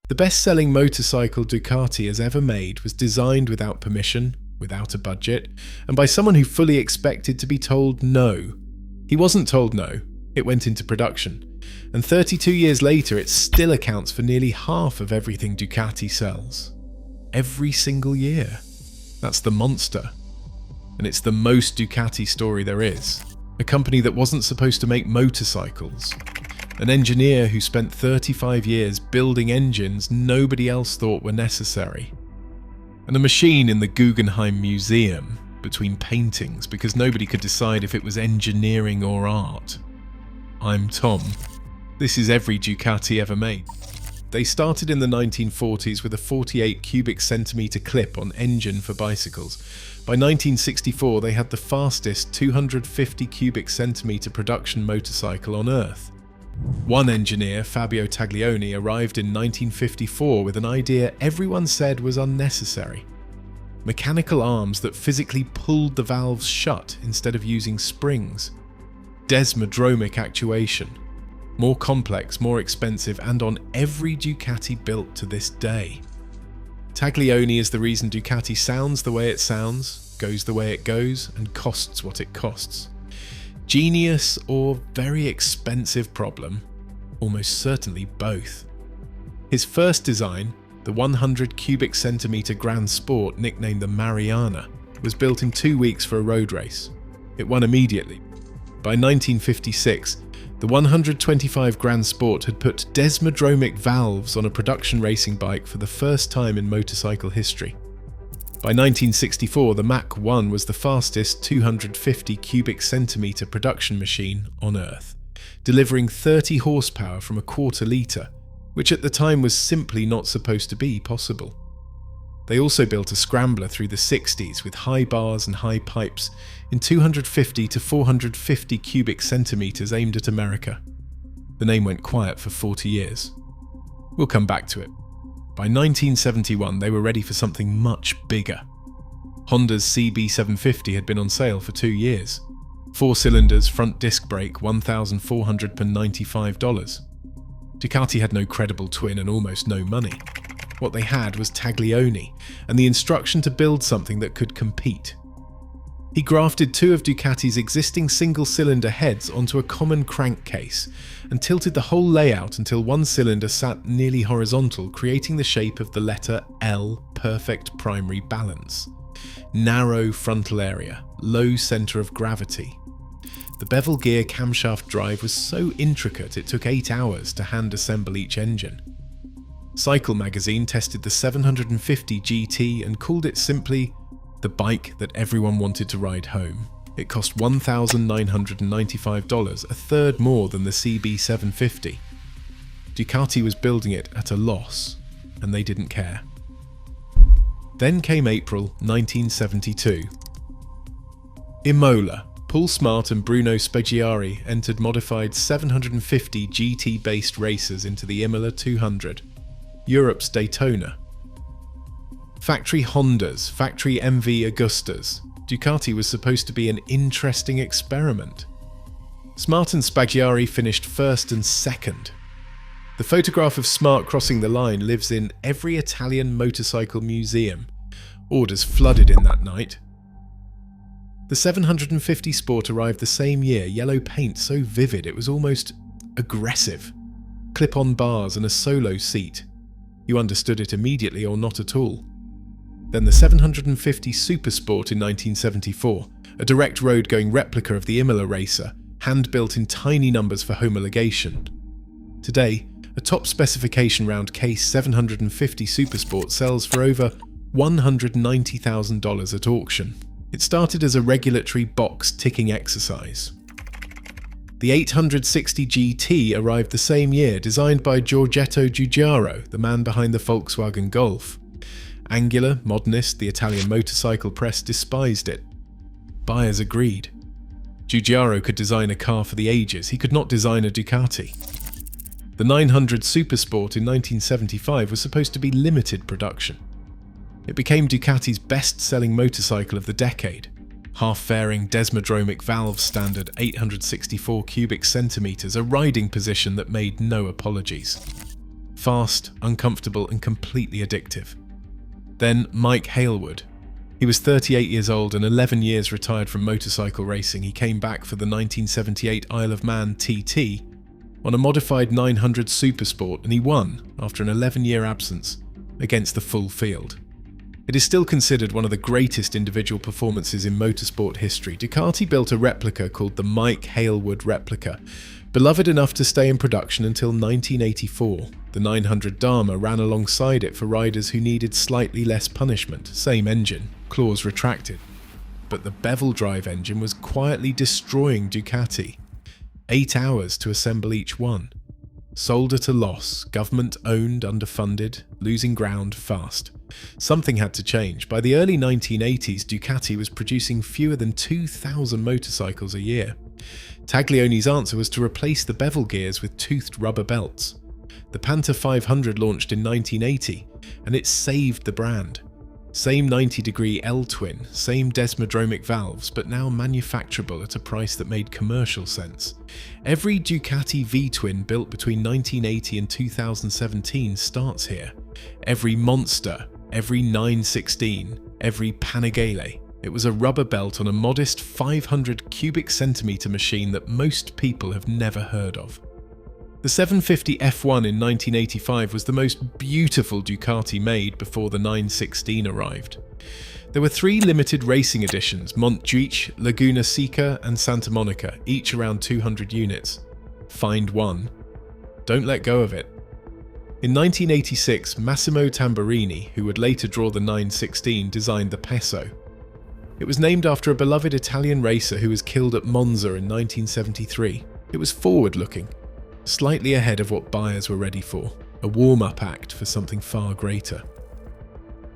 The best-selling motorcycle Ducati has ever made was designed without permission, without a budget, and by someone who fully expected to be told no. He wasn't told no, it went into production, and 32 years later it still accounts for nearly half of everything Ducati sells. Every single year. That's the Monster. And it's the most Ducati story there is. A company that wasn't supposed to make motorcycles. An engineer who spent 35 years building engines nobody else thought were necessary. And a machine in the Guggenheim Museum between paintings because nobody could decide if it was engineering or art. I'm Tom. This is every Ducati ever made. They started in the 1940s with a 48 cubic centimetre clip on engine for bicycles. By 1964 they had the fastest 250 cubic centimetre production motorcycle on Earth. One engineer, Fabio Taglioni, arrived in 1954 with an idea everyone said was unnecessary. Mechanical arms that physically pulled the valves shut instead of using springs. Desmodromic actuation. More complex, more expensive, and on every Ducati built to this day. Taglioni is the reason Ducati sounds the way it sounds, goes the way it goes, and costs what it costs. Genius or very expensive problem? Almost certainly both. His first design, the 100 cubic centimetre Grand Sport nicknamed the Mariana, was built in 2 weeks for a road race. It won immediately. By 1956, the 125 Grand Sport had put desmodromic valves on a production racing bike for the first time in motorcycle history. By 1964, the Mach 1 was the fastest 250 cubic centimetre production machine on Earth, delivering 30 horsepower from a quarter litre, which at the time was simply not supposed to be possible. They also built a Scrambler through the 60s with high bars and high pipes in 250 to 450 cubic centimetres aimed at America. The name went quiet for 40 years. We'll come back to it. By 1971, they were ready for something much bigger. Honda's CB750 had been on sale for 2 years. 4 cylinders, front disc brake, $1,495. Ducati had no credible twin and almost no money. What they had was Taglioni and the instruction to build something that could compete. He grafted 2 of Ducati's existing single-cylinder heads onto a common crankcase and tilted the whole layout until one cylinder sat nearly horizontal, creating the shape of the letter L, perfect primary balance. Narrow frontal area, low centre of gravity. The bevel gear camshaft drive was so intricate it took 8 hours to hand-assemble each engine. Cycle magazine tested the 750 GT and called it simply the bike that everyone wanted to ride home. It cost $1,995, a third more than the CB750. Ducati was building it at a loss, and they didn't care. Then came April 1972. Imola. Paul Smart and Bruno Spaggiari entered modified 750 GT-based racers into the Imola 200, Europe's Daytona. Factory Hondas, factory MV Agustas. Ducati was supposed to be an interesting experiment. Smart and Spaggiari finished first and second. The photograph of Smart crossing the line lives in every Italian motorcycle museum. Orders flooded in that night. The 750 Sport arrived the same year, yellow paint so vivid it was almost aggressive. Clip-on bars and a solo seat. You understood it immediately or not at all. Then the 750 Supersport in 1974, a direct road-going replica of the Imola racer, hand-built in tiny numbers for homologation. Today, a top specification round case 750 Supersport sells for over $190,000 at auction. It started as a regulatory box-ticking exercise. The 860 GT arrived the same year, designed by Giorgetto Giugiaro, the man behind the Volkswagen Golf. Angular, modernist, the Italian motorcycle press despised it. Buyers agreed. Giugiaro could design a car for the ages, he could not design a Ducati. The 900 Supersport in 1975 was supposed to be limited production. It became Ducati's best-selling motorcycle of the decade. Half-fairing desmodromic valve standard 864 cubic centimetres, a riding position that made no apologies. fast, uncomfortable, and completely addictive. Then Mike Hailwood. He was 38 years old and 11 years retired from motorcycle racing. He came back for the 1978 Isle of Man TT on a modified 900 Supersport, and he won after an 11-year absence against the full field. It is still considered one of the greatest individual performances in motorsport history. Ducati built a replica called the Mike Hailwood replica, beloved enough to stay in production until 1984. The 900 Dharma ran alongside it for riders who needed slightly less punishment. Same engine, claws retracted. But the bevel drive engine was quietly destroying Ducati. 8 hours to assemble each one. Sold at a loss, government-owned, underfunded, losing ground fast. Something had to change. By the early 1980s, Ducati was producing fewer than 2,000 motorcycles a year. Taglioni's answer was to replace the bevel gears with toothed rubber belts. The Pantah 500 launched in 1980, and it saved the brand. Same 90-degree L-twin, same desmodromic valves, but now manufacturable at a price that made commercial sense. Every Ducati V-twin built between 1980 and 2017 starts here. Every Monster, every 916, every Panigale. It was a rubber belt on a modest 500 cubic centimetre machine that most people have never heard of. The 750 F1 in 1985 was the most beautiful Ducati made before the 916 arrived. There were 3 limited racing editions, Montjuic, Laguna Seca and Santa Monica, each around 200 units. Find one. Don't let go of it. In 1986, Massimo Tamburini, who would later draw the 916, designed the Peso. It was named after a beloved Italian racer who was killed at Monza in 1973. It was forward-looking, slightly ahead of what buyers were ready for, a warm-up act for something far greater.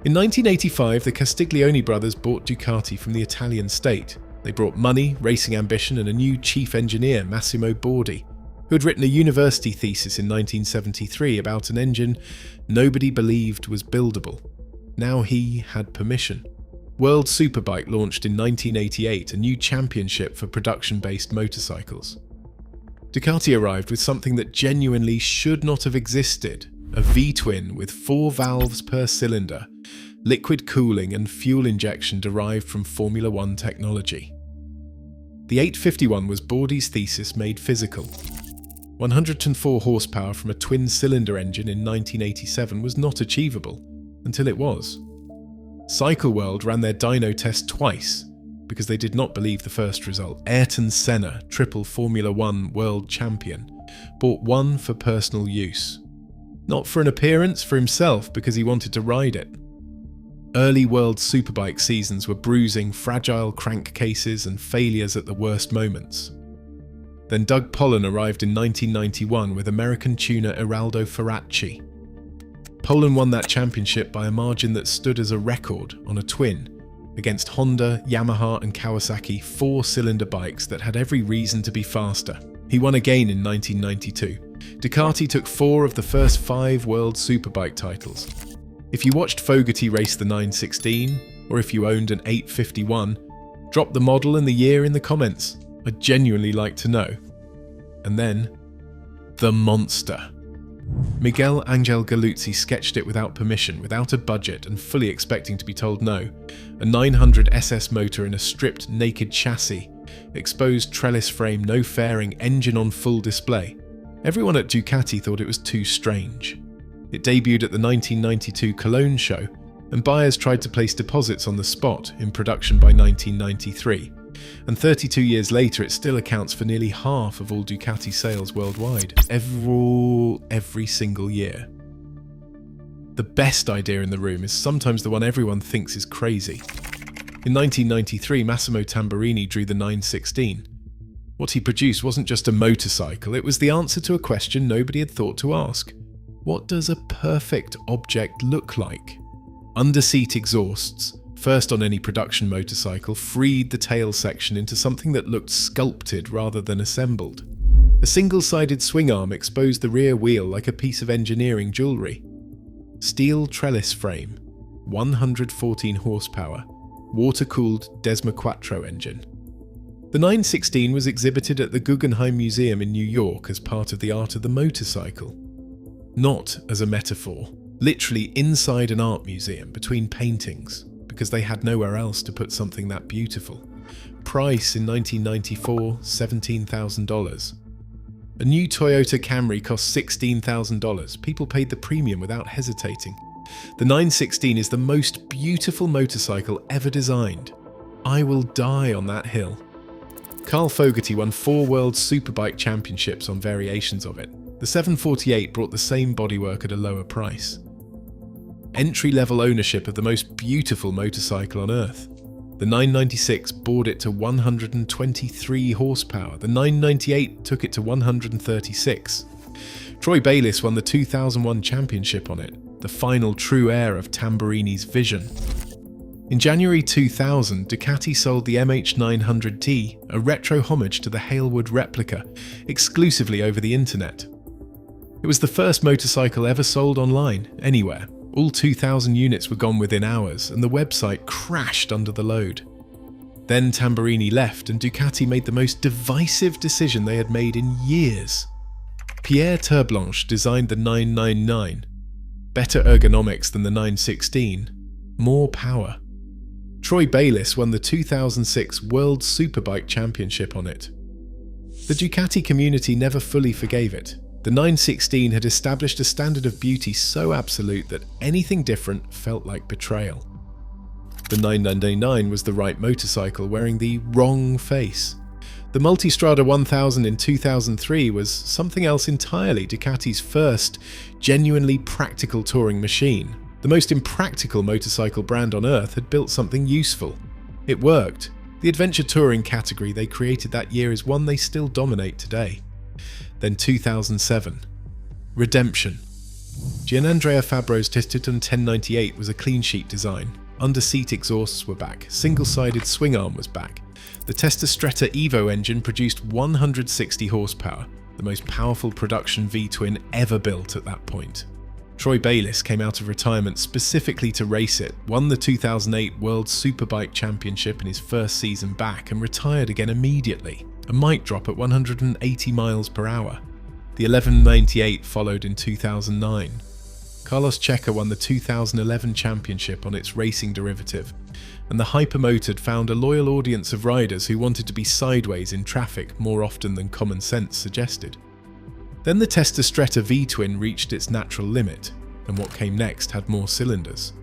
In 1985, the Castiglioni brothers bought Ducati from the Italian state. They brought money, racing ambition, and a new chief engineer, Massimo Bordi, who had written a university thesis in 1973 about an engine nobody believed was buildable. Now he had permission. World Superbike launched in 1988, a new championship for production-based motorcycles. Ducati arrived with something that genuinely should not have existed, a V-twin with 4 valves per cylinder, liquid cooling and fuel injection derived from Formula One technology. The 851 was Bordi's thesis made physical. 104 horsepower from a twin-cylinder engine in 1987 was not achievable, until it was. Cycle World ran their dyno test twice, because they did not believe the first result. Ayrton Senna, triple Formula One world champion, bought one for personal use. Not for an appearance, for himself, because he wanted to ride it. Early World Superbike seasons were bruising, fragile crankcases and failures at the worst moments. Then Doug Pollin arrived in 1991 with American tuner Eraldo Ferracci. Pollin won that championship by a margin that stood as a record on a twin, against Honda, Yamaha and Kawasaki 4-cylinder bikes that had every reason to be faster. He won again in 1992. Ducati took 4 of the first 5 World Superbike titles. If you watched Fogarty race the 916, or if you owned an 851, drop the model and the year in the comments. I'd genuinely like to know. And then, the Monster. Miguel Angel Galuzzi sketched it without permission, without a budget, and fully expecting to be told no. A 900 SS motor in a stripped, naked chassis, exposed trellis frame, no fairing, engine on full display. Everyone at Ducati thought it was too strange. It debuted at the 1992 Cologne show, and buyers tried to place deposits on the spot, in production by 1993. And 32 years later, it still accounts for nearly half of all Ducati sales worldwide, every single year. The best idea in the room is sometimes the one everyone thinks is crazy. In 1993, Massimo Tamburini drew the 916. What he produced wasn't just a motorcycle, it was the answer to a question nobody had thought to ask. What does a perfect object look like? Underseat exhausts, first on any production motorcycle, freed the tail section into something that looked sculpted rather than assembled. A single-sided swing arm exposed the rear wheel like a piece of engineering jewellery. Steel trellis frame, 114 horsepower, water-cooled Desmoquattro engine. The 916 was exhibited at the Guggenheim Museum in New York as part of the art of the motorcycle. Not as a metaphor, literally inside an art museum between paintings, because they had nowhere else to put something that beautiful. Price in 1994, $17,000. A new Toyota Camry cost $16,000. People paid the premium without hesitating. The 916 is the most beautiful motorcycle ever designed. I will die on that hill. Carl Fogarty won 4 World Superbike championships on variations of it. The 748 brought the same bodywork at a lower price. Entry-level ownership of the most beautiful motorcycle on earth. The 996 brought it to 123 horsepower. The 998 took it to 136. Troy Bayliss won the 2001 championship on it, the final true heir of Tamburini's vision. In January 2000, Ducati sold the MH900T, a retro homage to the Halewood replica, exclusively over the internet. It was the first motorcycle ever sold online, anywhere. All 2,000 units were gone within hours, and the website crashed under the load. Then Tamburini left, and Ducati made the most divisive decision they had made in years. Pierre Terblanche designed the 999. Better ergonomics than the 916. More power. Troy Bayliss won the 2006 World Superbike Championship on it. The Ducati community never fully forgave it. The 916 had established a standard of beauty so absolute that anything different felt like betrayal. The 999 was the right motorcycle wearing the wrong face. The Multistrada 1000 in 2003 was something else entirely, Ducati's first genuinely practical touring machine. The most impractical motorcycle brand on earth had built something useful. It worked. The adventure touring category they created that year is one they still dominate today. Then 2007. Redemption. Gianandrea Fabro's Testuton 1098 was a clean sheet design. Under-seat exhausts were back. Single-sided swing arm was back. The Testastretta Evo engine produced 160 horsepower, the most powerful production V-twin ever built at that point. Troy Bayliss came out of retirement specifically to race it, won the 2008 World Superbike Championship in his first season back, and retired again immediately. A mic drop at 180 miles per hour. The 1198 followed in 2009. Carlos Checa won the 2011 championship on its racing derivative, and the Hypermotard found a loyal audience of riders who wanted to be sideways in traffic more often than common sense suggested. Then the Testastretta V-twin reached its natural limit, and what came next had more cylinders.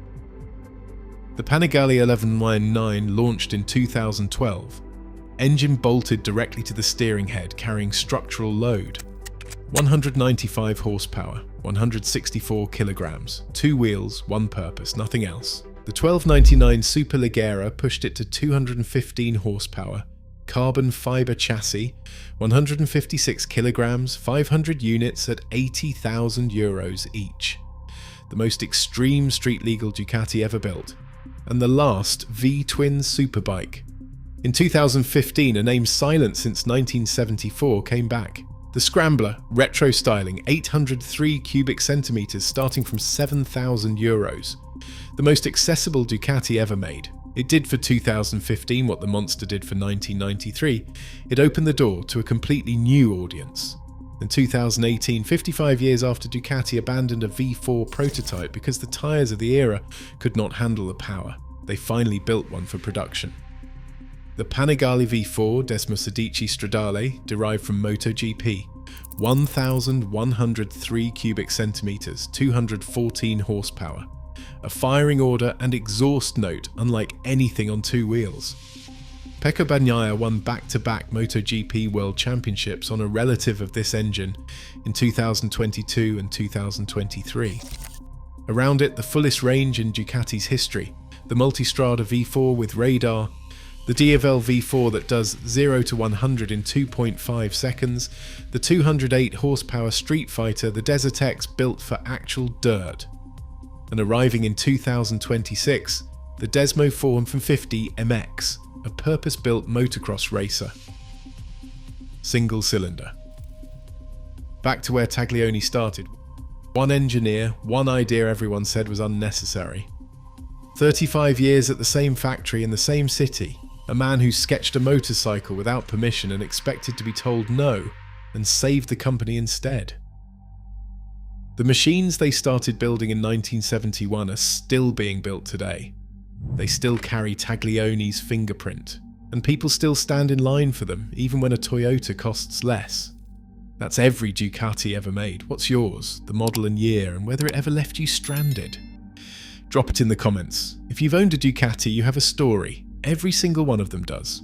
The Panigale 1119 launched in 2012. Engine bolted directly to the steering head, carrying structural load. 195 horsepower, 164 kilograms, 2 wheels, one purpose, nothing else. The 1299 Superleggera pushed it to 215 horsepower, carbon fiber chassis, 156 kilograms, 500 units at 80,000 euros each. The most extreme street-legal Ducati ever built, and the last V-twin superbike. In 2015, a name silent since 1974 came back. The Scrambler, retro styling, 803 cubic centimeters starting from 7,000 euros. The most accessible Ducati ever made. It did for 2015 what the Monster did for 1993. It opened the door to a completely new audience. In 2018, 55 years after Ducati abandoned a V4 prototype because the tyres of the era could not handle the power, they finally built one for production. The Panigale V4 Desmosedici Stradale derived from MotoGP, 1,103 cubic centimeters, 214 horsepower, a firing order and exhaust note unlike anything on two wheels. Pecco Bagnaia won back-to-back MotoGP World Championships on a relative of this engine in 2022 and 2023. Around it, the fullest range in Ducati's history, the Multistrada V4 with radar, the Diavel V4 that does 0 to 100 in 2.5 seconds, the 208 horsepower Street Fighter, the Desert X built for actual dirt. And arriving in 2026, the Desmo 450 MX, a purpose-built motocross racer. Single cylinder. Back to where Taglioni started. One engineer, one idea everyone said was unnecessary. 35 years at the same factory in the same city. A man who sketched a motorcycle without permission and expected to be told no, and saved the company instead. The machines they started building in 1971 are still being built today. They still carry Taglioni's fingerprint, and people still stand in line for them, even when a Toyota costs less. That's every Ducati ever made. What's yours, the model and year, and whether it ever left you stranded? Drop it in the comments. If you've owned a Ducati, you have a story. Every single one of them does.